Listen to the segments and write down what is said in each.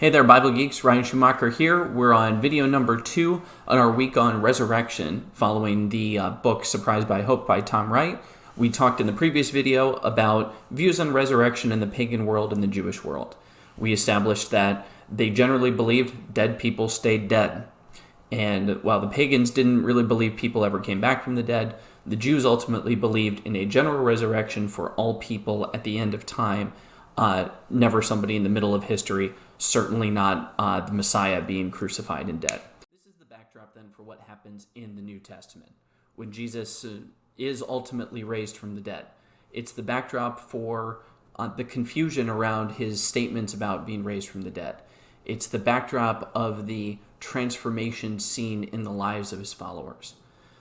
Hey there, Bible Geeks. Ryan Schumacher here. We're on video number 2 on our week on resurrection, following the book Surprised by Hope by Tom Wright. We talked in the previous video about views on resurrection in the pagan world and the Jewish world. We established that they generally believed dead people stayed dead. And while the pagans didn't really believe people ever came back from the dead, the Jews ultimately believed in a general resurrection for all people at the end of time, never somebody in the middle of history, certainly not the Messiah being crucified and dead. This is the backdrop then for what happens in the New Testament when Jesus is ultimately raised from the dead. It's the backdrop for the confusion around his statements about being raised from the dead. It's the backdrop of the transformation seen in the lives of his followers.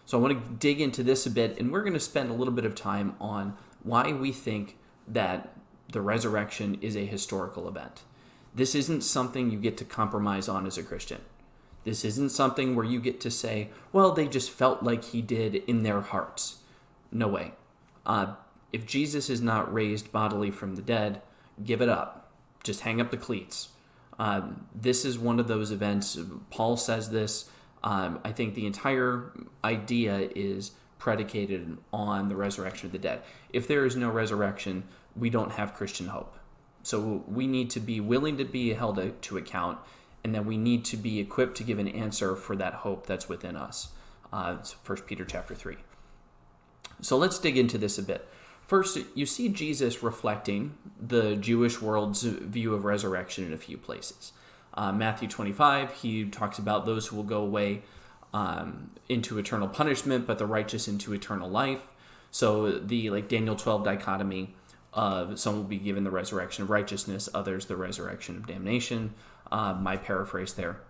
So I want to dig into this a bit, and we're going to spend a little bit of time on why we think that the resurrection is a historical event. This isn't something you get to compromise on as a Christian. This isn't something where you get to say, well, they just felt like he did in their hearts. No way. If Jesus is not raised bodily from the dead, give it up. Just hang up the cleats. This is one of those events. Paul says this. I think the entire idea is predicated on the resurrection of the dead. If there is no resurrection, we don't have Christian hope. So we need to be willing to be held to account, and then we need to be equipped to give an answer for that hope that's within us. It's 1 Peter chapter 3. So let's dig into this a bit. First, you see Jesus reflecting the Jewish world's view of resurrection in a few places. Matthew 25, he talks about those who will go away into eternal punishment, but the righteous into eternal life. So the Daniel 12 dichotomy of some will be given the resurrection of righteousness, others the resurrection of damnation. My paraphrase there.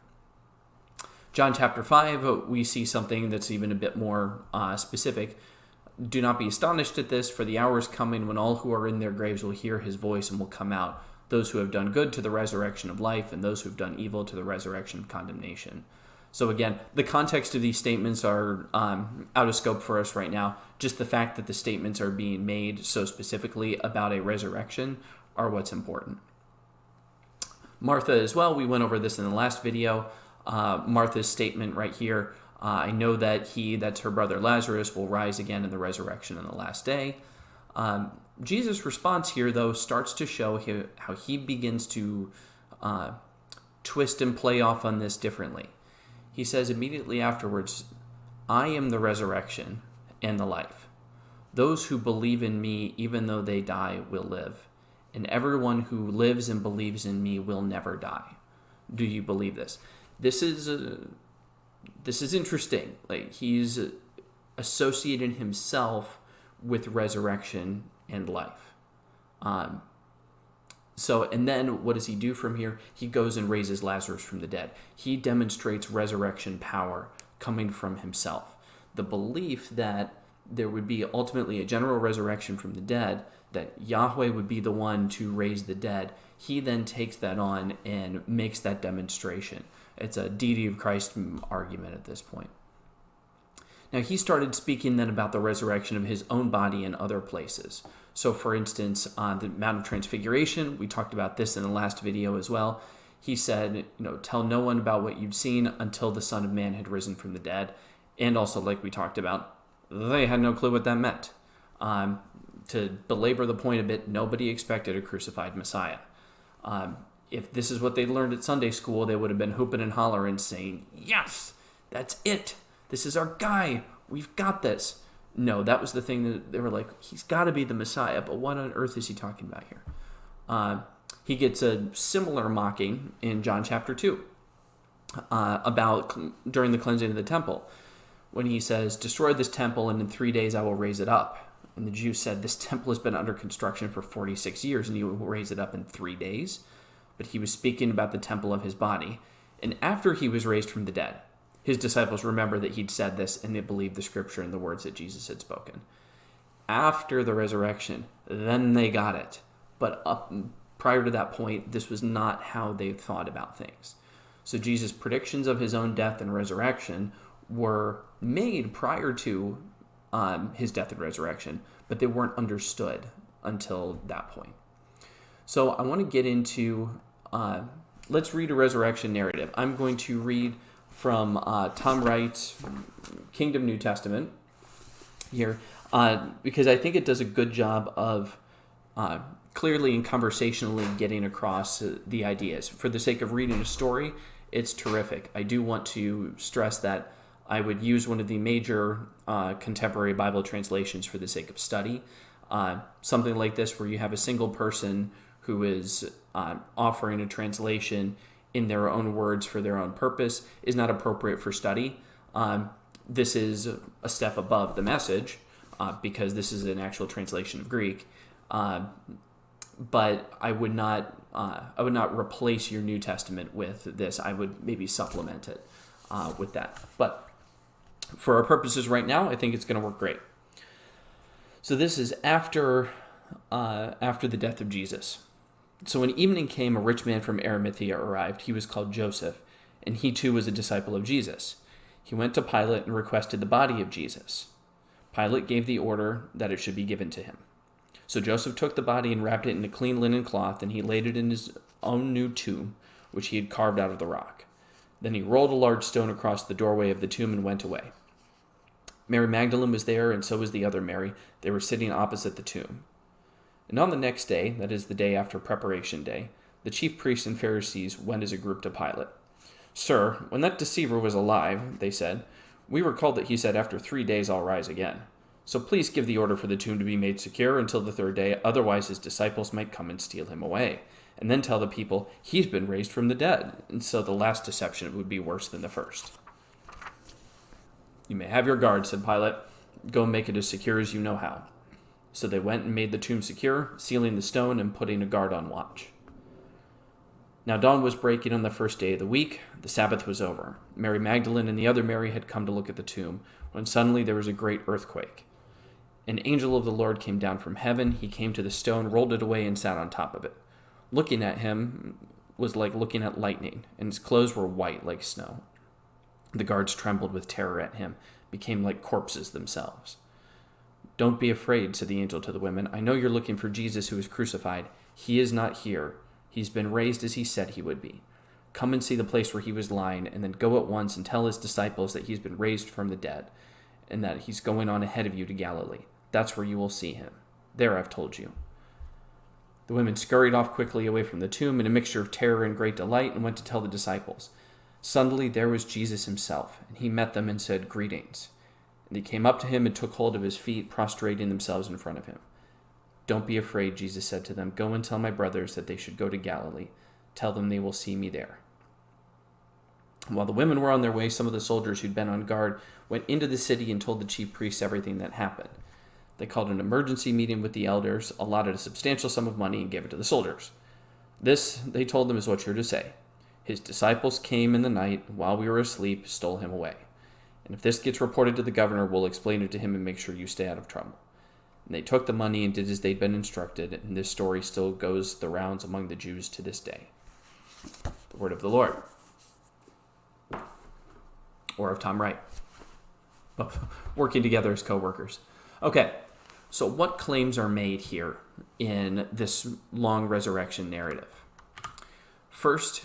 John chapter 5, we see something that's even a bit more specific. Do not be astonished at this, for the hour is coming when all who are in their graves will hear his voice and will come out, those who have done good to the resurrection of life, and those who have done evil to the resurrection of condemnation. So again, the context of these statements are out of scope for us right now. Just the fact that the statements are being made so specifically about a resurrection are what's important. Martha as well, we went over this in the last video. Martha's statement right here, I know that that's her brother Lazarus, will rise again in the resurrection on the last day. Jesus' response here, though, starts to show how he begins to twist and play off on this differently. He says immediately afterwards, I am the resurrection and the life. Those who believe in me, even though they die, will live. And everyone who lives and believes in me will never die. Do you believe this? This is interesting. He's associated himself with resurrection and life. And then what does he do from here? He goes and raises Lazarus from the dead. He demonstrates resurrection power coming from himself. The belief that there would be ultimately a general resurrection from the dead, that Yahweh would be the one to raise the dead, he then takes that on and makes that demonstration. It's a deity of Christ argument at this point. Now, he started speaking then about the resurrection of his own body in other places. So, for instance, on the Mount of Transfiguration, we talked about this in the last video as well. He said, tell no one about what you'd seen until the Son of Man had risen from the dead. And also, like we talked about, they had no clue what that meant. To belabor the point a bit, nobody expected a crucified Messiah. If this is what they learned at Sunday school, they would have been hooping and hollering saying, yes, that's it. This is our guy. We've got this. No, that was the thing that they were like, he's got to be the Messiah, but what on earth is he talking about here? He gets a similar mocking in John chapter 2 about during the cleansing of the temple, when he says, destroy this temple and in 3 days I will raise it up. And the Jews said, this temple has been under construction for 46 years and you will raise it up in 3 days. But he was speaking about the temple of his body. And after he was raised from the dead, his disciples remember that he'd said this, and they believed the scripture and the words that Jesus had spoken. After the resurrection, then they got it. But prior to that point, this was not how they thought about things. So Jesus' predictions of his own death and resurrection were made prior to his death and resurrection, but they weren't understood until that point. So I want to get into let's read a resurrection narrative. I'm going to read from Tom Wright's Kingdom New Testament here, because I think it does a good job of clearly and conversationally getting across the ideas. For the sake of reading a story, it's terrific. I do want to stress that I would use one of the major contemporary Bible translations for the sake of study. Something like this, where you have a single person who is offering a translation in their own words for their own purpose, is not appropriate for study. This is a step above the Message, because this is an actual translation of Greek. But I would not replace your New Testament with this. I would maybe supplement it with that. But for our purposes right now, I think it's going to work great. So this is after the death of Jesus. So when evening came, a rich man from Arimathea arrived. He was called Joseph, and he too was a disciple of Jesus. He went to Pilate and requested the body of Jesus. Pilate gave the order that it should be given to him. So Joseph took the body and wrapped it in a clean linen cloth, and he laid it in his own new tomb, which he had carved out of the rock. Then he rolled a large stone across the doorway of the tomb and went away. Mary Magdalene was there, and so was the other Mary. They were sitting opposite the tomb. And on the next day, that is the day after preparation day, the chief priests and Pharisees went as a group to Pilate. "Sir, when that deceiver was alive," they said, "we were told that he said, 'After 3 days I'll rise again.' So please give the order for the tomb to be made secure until the third day, otherwise his disciples might come and steal him away. And then tell the people, he's been raised from the dead." And so the last deception would be worse than the first. "You may have your guard," said Pilate. "Go and make it as secure as you know how." So they went and made the tomb secure, sealing the stone and putting a guard on watch. Now dawn was breaking on the first day of the week. The Sabbath was over. Mary Magdalene and the other Mary had come to look at the tomb, when suddenly there was a great earthquake. An angel of the Lord came down from heaven. He came to the stone, rolled it away, and sat on top of it. Looking at him was like looking at lightning, and his clothes were white like snow. The guards trembled with terror at him, became like corpses themselves. "Don't be afraid," said the angel to the women. "I know you're looking for Jesus who was crucified. He is not here. He's been raised as he said he would be. Come and see the place where he was lying, and then go at once and tell his disciples that he's been raised from the dead, and that he's going on ahead of you to Galilee. That's where you will see him. There, I've told you." The women scurried off quickly away from the tomb in a mixture of terror and great delight, and went to tell the disciples. Suddenly there was Jesus himself, and he met them and said, "Greetings." And they came up to him and took hold of his feet, prostrating themselves in front of him. "Don't be afraid," Jesus said to them. "Go and tell my brothers that they should go to Galilee. Tell them they will see me there." While the women were on their way, some of the soldiers who'd been on guard went into the city and told the chief priests everything that happened. They called an emergency meeting with the elders, allotted a substantial sum of money, and gave it to the soldiers. "This," they told them, "is what you're to say. His disciples came in the night while we were asleep, stole him away. And if this gets reported to the governor, we'll explain it to him and make sure you stay out of trouble." And they took the money and did as they'd been instructed, and this story still goes the rounds among the Jews to this day. The word of the Lord. Or of Tom Wright. Working together as co-workers. Okay, so what claims are made here in this long resurrection narrative? First,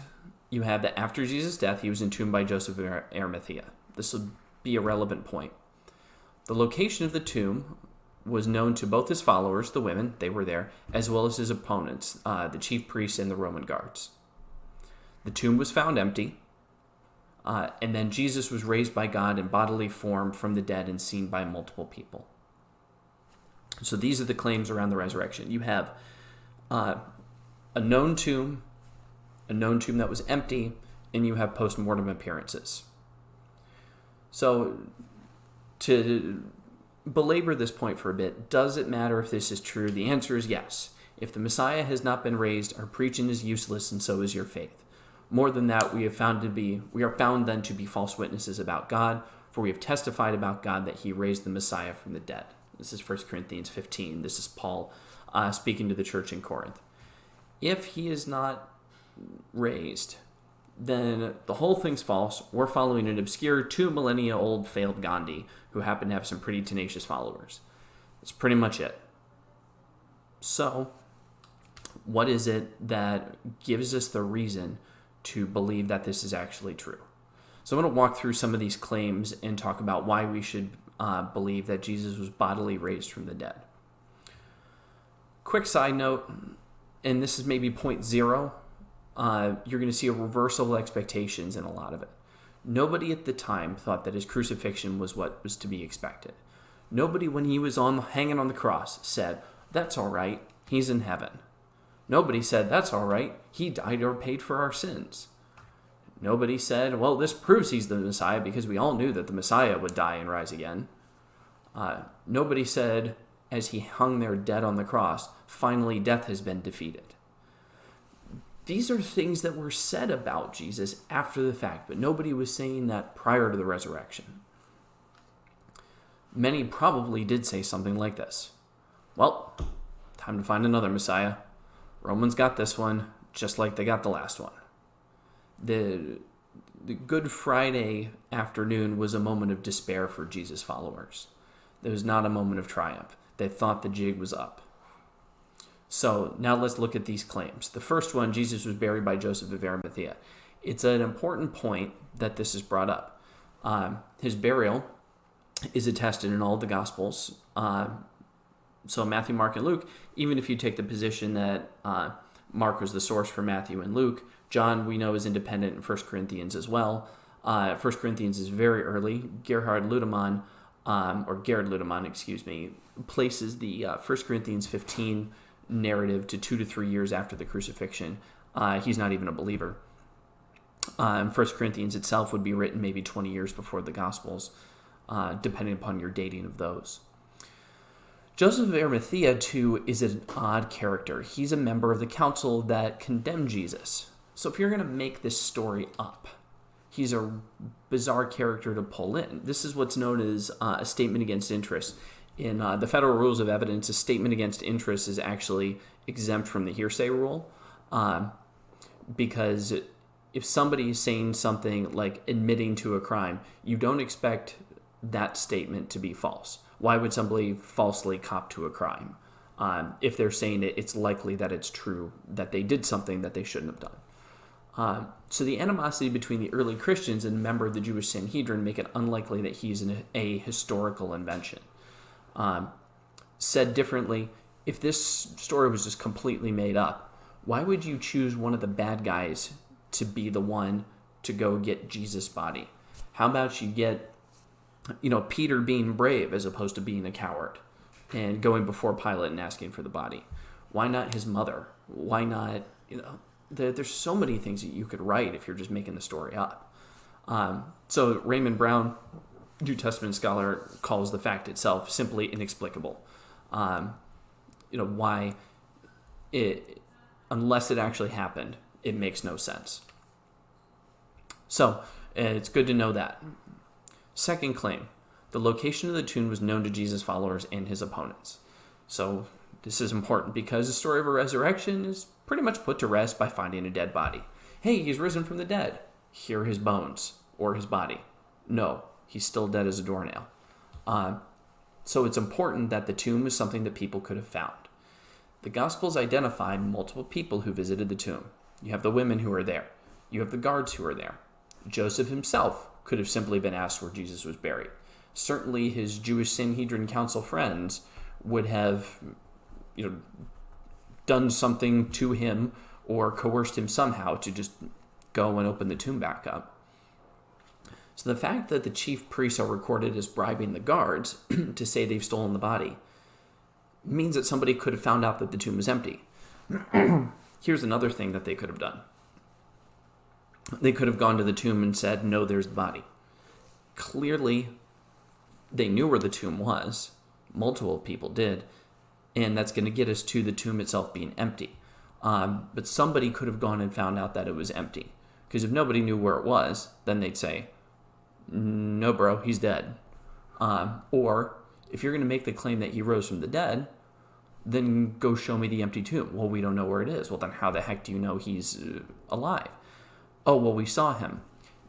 you have that after Jesus' death, he was entombed by Joseph of Arimathea. This will be a relevant point. The location of the tomb was known to both his followers, the women, they were there, as well as his opponents, the chief priests and the Roman guards. The tomb was found empty, and then Jesus was raised by God in bodily form from the dead and seen by multiple people. So these are the claims around the resurrection. You have a known tomb that was empty, and you have post-mortem appearances. So to belabor this point for a bit, does it matter if this is true? The answer is yes. If the Messiah has not been raised, our preaching is useless, and so is your faith. More than that, we are found then to be false witnesses about God, for we have testified about God that he raised the Messiah from the dead. This is 1 Corinthians 15. This is Paul speaking to the church in Corinth. If he is not raised, then the whole thing's false. We're following an obscure 2 millennia old failed Gandhi who happened to have some pretty tenacious followers. That's pretty much it. So, what is it that gives us the reason to believe that this is actually true. So I'm going to walk through some of these claims and talk about why we should believe that Jesus was bodily raised from the dead. Quick side note, and this is maybe point 0, you're going to see a reversal of expectations in a lot of it. Nobody at the time thought that his crucifixion was what was to be expected. Nobody, when he was hanging on the cross, said, "That's all right, he's in heaven." Nobody said, "That's all right, he died or paid for our sins." Nobody said, "Well, this proves he's the Messiah," because we all knew that the Messiah would die and rise again. Nobody said, as he hung there dead on the cross, "Finally, death has been defeated." These are things that were said about Jesus after the fact, but nobody was saying that prior to the resurrection. Many probably did say something like this: "Well, time to find another Messiah. Romans got this one, just like they got the last one." The Good Friday afternoon was a moment of despair for Jesus' followers. It was not a moment of triumph. They thought the jig was up. So now let's look at these claims. The first one, Jesus was buried by Joseph of Arimathea. It's an important point that this is brought up. His burial is attested in all the Gospels. So Matthew, Mark, and Luke, even if you take the position that Mark was the source for Matthew and Luke, John, we know, is independent in 1 Corinthians as well. 1 Corinthians is very early. Gerhard Ludemann, Gerhard Ludemann, places the 1 Corinthians 15 narrative to 2 to 3 years after the crucifixion. He's not even a believer. 1 Corinthians itself would be written maybe 20 years before the Gospels, depending upon your dating of those. Joseph of Arimathea, too, is an odd character. He's a member of the council that condemned Jesus. So if you're going to make this story up, he's a bizarre character to pull in. This is what's known as a statement against interest. In the Federal Rules of Evidence, a statement against interest is actually exempt from the hearsay rule, because if somebody is saying something like admitting to a crime, you don't expect that statement to be false. Why would somebody falsely cop to a crime? If they're saying it's likely that it's true, that they did something that they shouldn't have done. So the animosity between the early Christians and a member of the Jewish Sanhedrin make it unlikely that he's a historical invention. Said differently, if this story was just completely made up, why would you choose one of the bad guys to be the one to go get Jesus' body? How about you get, Peter being brave as opposed to being a coward and going before Pilate and asking for the body? Why not his mother? Why not, there's so many things that you could write if you're just making the story up. So Raymond Brown, New Testament scholar, calls the fact itself simply inexplicable. Why it, unless it actually happened, it makes no sense. So it's good to know that. Second claim, the location of the tomb was known to Jesus' followers and his opponents. So this is important because the story of a resurrection is pretty much put to rest by finding a dead body. Hey, he's risen from the dead. Here are his bones or his body. No, he's still dead as a doornail. So it's important that the tomb is something that people could have found. The Gospels identify multiple people who visited the tomb. You have the women who are there. You have the guards who are there. Joseph himself could have simply been asked where Jesus was buried. Certainly his Jewish Sanhedrin council friends would have done something to him or coerced him somehow to just go and open the tomb back up. So the fact that the chief priests are recorded as bribing the guards to say they've stolen the body means that somebody could have found out that the tomb was empty. Here's another thing that they could have done. They could have gone to the tomb and said, "No, there's the body." Clearly, they knew where the tomb was. Multiple people did. And that's going to get us to the tomb itself being empty. But somebody could have gone and found out that it was empty. Because if nobody knew where it was, then they'd say, "No, bro, he's dead." Or if you're going to make the claim that he rose from the dead, then go show me the empty tomb. Well, we don't know where it is. Well, then how the heck do you know he's alive? Oh, well, we saw him.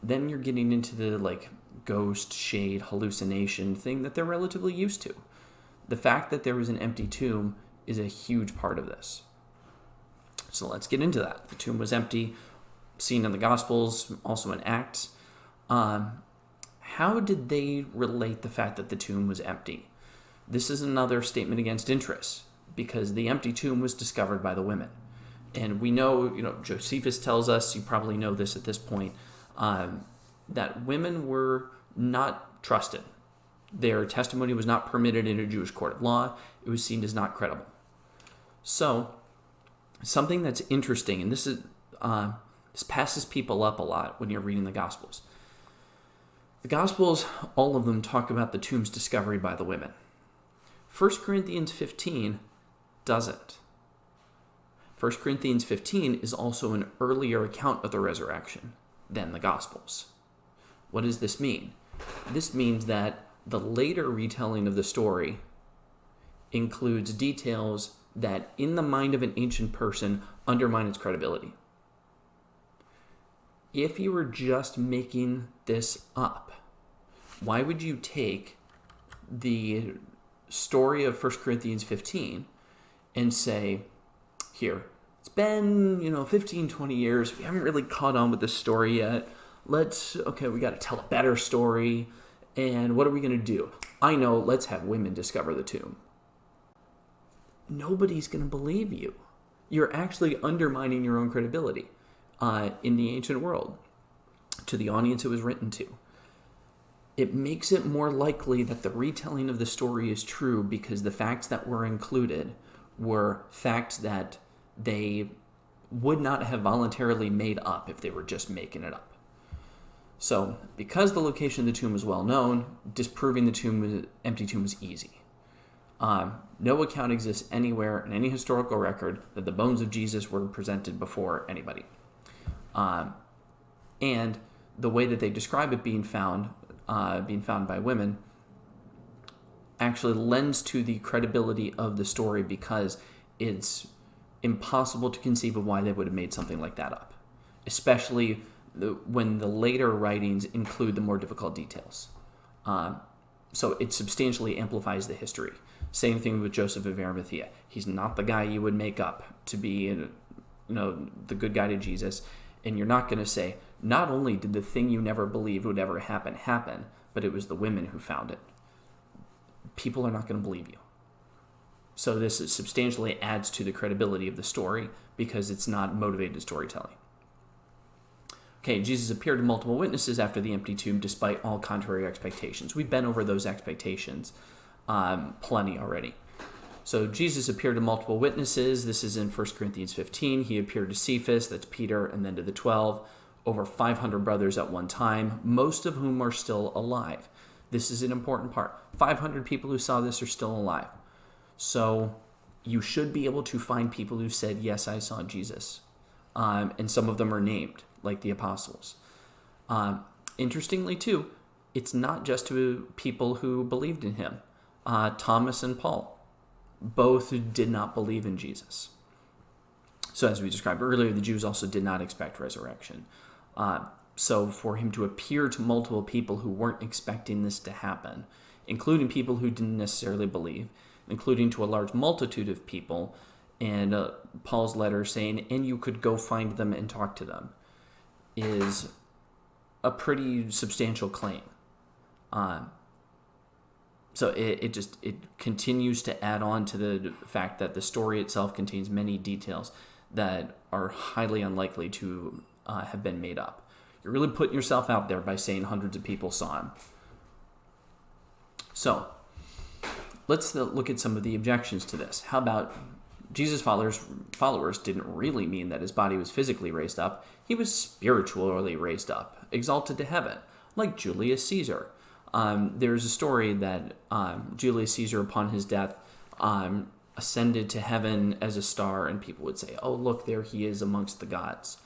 Then you're getting into the ghost, shade, hallucination thing that they're relatively used to. The fact that there was an empty tomb is a huge part of this. So let's get into that. The tomb was empty. seen in the Gospels, also in Acts. How did they relate the fact that the tomb was empty? This is another statement against interest, because the empty tomb was discovered by the women. And we know, Josephus tells us, you probably know this at this point, that women were not trusted. Their testimony was not permitted in a Jewish court of law. It was seen as not credible. So, something that's interesting, and this passes people up a lot when you're reading the Gospels. The Gospels, all of them talk about the tomb's discovery by the women. 1 Corinthians 15 doesn't. 1 Corinthians 15 is also an earlier account of the resurrection than the Gospels. What does this mean? This means that the later retelling of the story includes details that, in the mind of an ancient person, undermine its credibility. If you were just making this up, why would you take the story of 1 Corinthians 15 and say, here, it's been, 15, 20 years. We haven't really caught on with this story yet. We got to tell a better story. And what are we going to do? I know, let's have women discover the tomb. Nobody's going to believe you. You're actually undermining your own credibility in the ancient world to the audience it was written to. It makes it more likely that the retelling of the story is true because the facts that were included were facts that they would not have voluntarily made up if they were just making it up. So, because the location of the tomb was well known, disproving the empty tomb was easy. No account exists anywhere in any historical record that the bones of Jesus were presented before anybody. And the way that they describe it being found by women, actually lends to the credibility of the story because it's impossible to conceive of why they would have made something like that up, especially when the later writings include the more difficult details. So it substantially amplifies the history. Same thing with Joseph of Arimathea. He's not the guy you would make up to be, the good guy to Jesus. And you're not going to say, not only did the thing you never believed would ever happen, but it was the women who found it. People are not going to believe you. So this substantially adds to the credibility of the story because it's not motivated storytelling. Okay, Jesus appeared to multiple witnesses after the empty tomb despite all contrary expectations. We've been over those expectations plenty already. So Jesus appeared to multiple witnesses. This is in 1 Corinthians 15. He appeared to Cephas, that's Peter, and then to the 12, over 500 brothers at one time, most of whom are still alive. This is an important part. 500 people who saw this are still alive. So you should be able to find people who said, yes, I saw Jesus. And some of them are named, like the apostles. Interestingly, too, it's not just to people who believed in him. Thomas and Paul both did not believe in Jesus. So as we described earlier, the Jews also did not expect resurrection. So for him to appear to multiple people who weren't expecting this to happen, including people who didn't necessarily believe, including to a large multitude of people, and Paul's letter saying, and you could go find them and talk to them, is a pretty substantial claim. So it continues to add on to the fact that the story itself contains many details that are highly unlikely to have been made up. You're really putting yourself out there by saying hundreds of people saw him. So let's look at some of the objections to this. How about Jesus' followers didn't really mean that his body was physically raised up. He was spiritually raised up, exalted to heaven, like Julius Caesar. There's a story that Julius Caesar, upon his death, ascended to heaven as a star, and people would say, oh, look, there he is amongst the gods.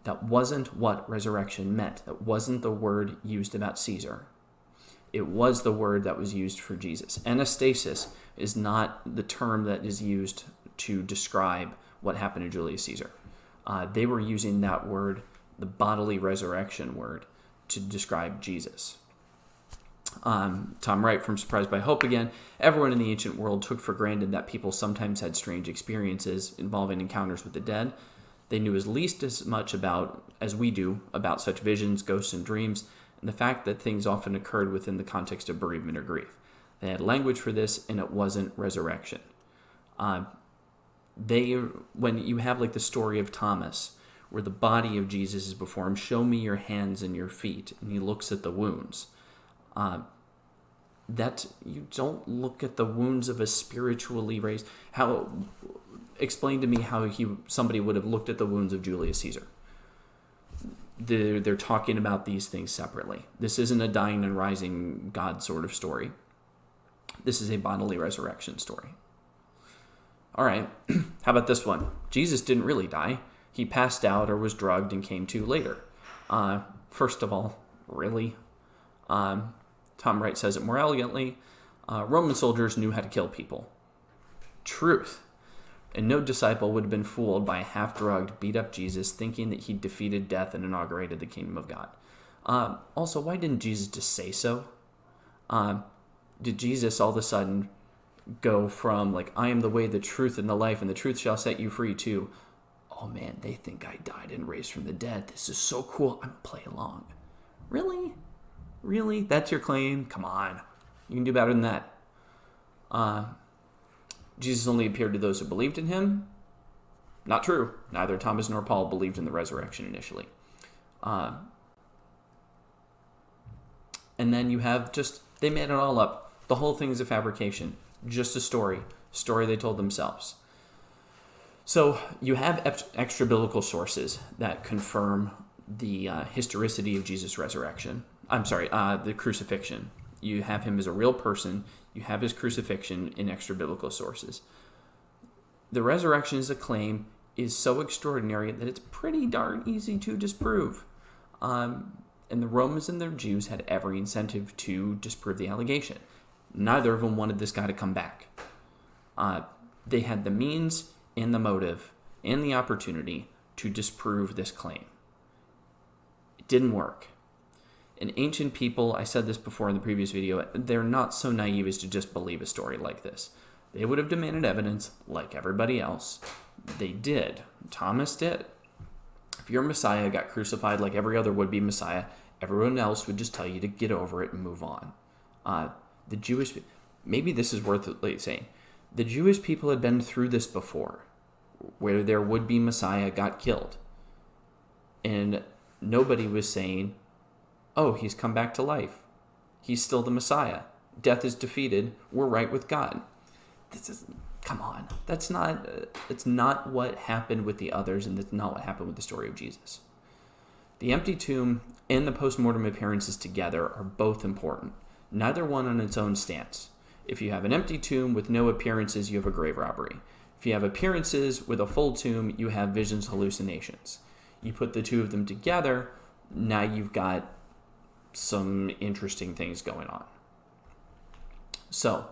That wasn't what resurrection meant. That wasn't the word used about Caesar. It was the word that was used for Jesus. Anastasis is not the term that is used to describe what happened to Julius Caesar. They were using that word, the bodily resurrection word, to describe Jesus. Tom Wright from Surprised by Hope again. Everyone in the ancient world took for granted that people sometimes had strange experiences involving encounters with the dead. They knew at least as much as we do about such visions, ghosts, and dreams, and the fact that things often occurred within the context of bereavement or grief. They had language for this, and it wasn't resurrection. When you have like the story of Thomas, where the body of Jesus is before him, show me your hands and your feet, and he looks at the wounds. That you don't look at the wounds of a spiritually raised. Explain to me how somebody would have looked at the wounds of Julius Caesar. They're talking about these things separately. This isn't a dying and rising God sort of story. This is a bodily resurrection story. All right, how about this one? Jesus didn't really die. He passed out or was drugged and came to later. First of all, really? Tom Wright says it more elegantly. Roman soldiers knew how to kill people. Truth. And no disciple would have been fooled by a half-drugged, beat-up Jesus thinking that he defeated death and inaugurated the kingdom of God. Also, why didn't Jesus just say so? Did Jesus all of a sudden go from, like, I am the way, the truth, and the life, and the truth shall set you free, to, oh man, they think I died and raised from the dead. This is so cool. I'm going to play along. Really? Really? That's your claim? Come on. You can do better than that. Jesus only appeared to those who believed in him. Not true. Neither Thomas nor Paul believed in the resurrection initially. And then you have they made it all up. The whole thing is a fabrication. Just a story they told themselves. So you have extra biblical sources that confirm the historicity of Jesus' resurrection. The crucifixion. You have him as a real person. You have his crucifixion in extra biblical sources. The resurrection as a claim is so extraordinary that it's pretty darn easy to disprove. And the Romans and the Jews had every incentive to disprove the allegation. Neither of them wanted this guy to come back. They had the means and the motive and the opportunity to disprove this claim. It didn't work. And ancient people, I said this before in the previous video, they're not so naive as to just believe a story like this. They would have demanded evidence like everybody else. They did. Thomas did. If your Messiah got crucified like every other would-be Messiah, everyone else would just tell you to get over it and move on. Maybe this is worth saying. The Jewish people had been through this before, where their would-be Messiah got killed. And nobody was saying, oh, he's come back to life. He's still the Messiah. Death is defeated. We're right with God. Come on. It's not what happened with the others, and that's not what happened with the story of Jesus. The empty tomb and the post-mortem appearances together are both important. Neither one on its own stance. If you have an empty tomb with no appearances, you have a grave robbery. If you have appearances with a full tomb, you have visions, hallucinations. You put the two of them together, now you've got some interesting things going on. So,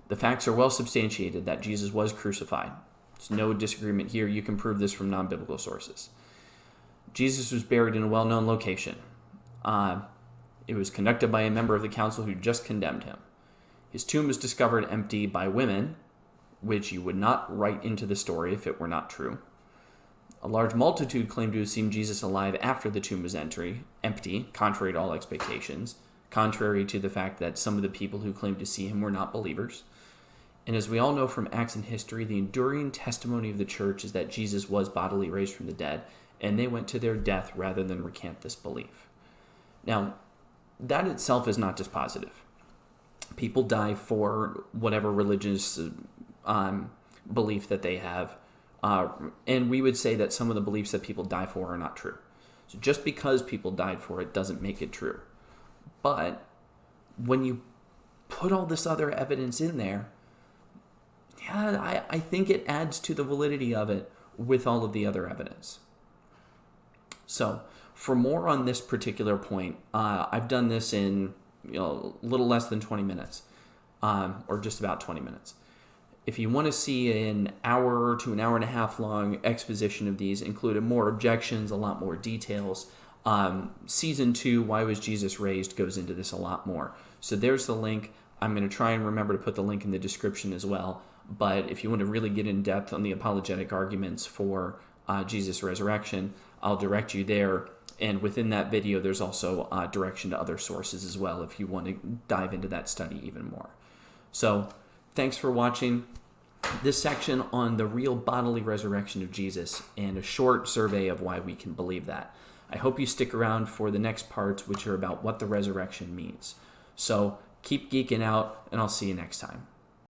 the facts are well substantiated that Jesus was crucified. There's no disagreement here. You can prove this from non-biblical sources. Jesus was buried in a well-known location. It was conducted by a member of the council who just condemned him. His tomb was discovered empty by women, which you would not write into the story if it were not true. A large multitude claimed to have seen Jesus alive after the tomb was empty, contrary to all expectations, contrary to the fact that some of the people who claimed to see him were not believers. And as we all know from Acts and history, the enduring testimony of the church is that Jesus was bodily raised from the dead, and they went to their death rather than recant this belief. Now, that itself is not dispositive. People die for whatever religious belief that they have. And we would say that some of the beliefs that people die for are not true. So just because people died for it doesn't make it true. But when you put all this other evidence in there, I think it adds to the validity of it with all of the other evidence. So for more on this particular point, I've done this in a little less than 20 minutes, or just about 20 minutes. If you want to see an hour to an hour and a half long exposition of these, including more objections, a lot more details, Season 2, Why Was Jesus Raised, goes into this a lot more. So there's the link. I'm going to try and remember to put the link in the description as well. But if you want to really get in depth on the apologetic arguments for Jesus' resurrection, I'll direct you there. And within that video, there's also direction to other sources as well if you want to dive into that study even more. So thanks for watching this section on the real bodily resurrection of Jesus and a short survey of why we can believe that. I hope you stick around for the next parts, which are about what the resurrection means. So keep geeking out, and I'll see you next time.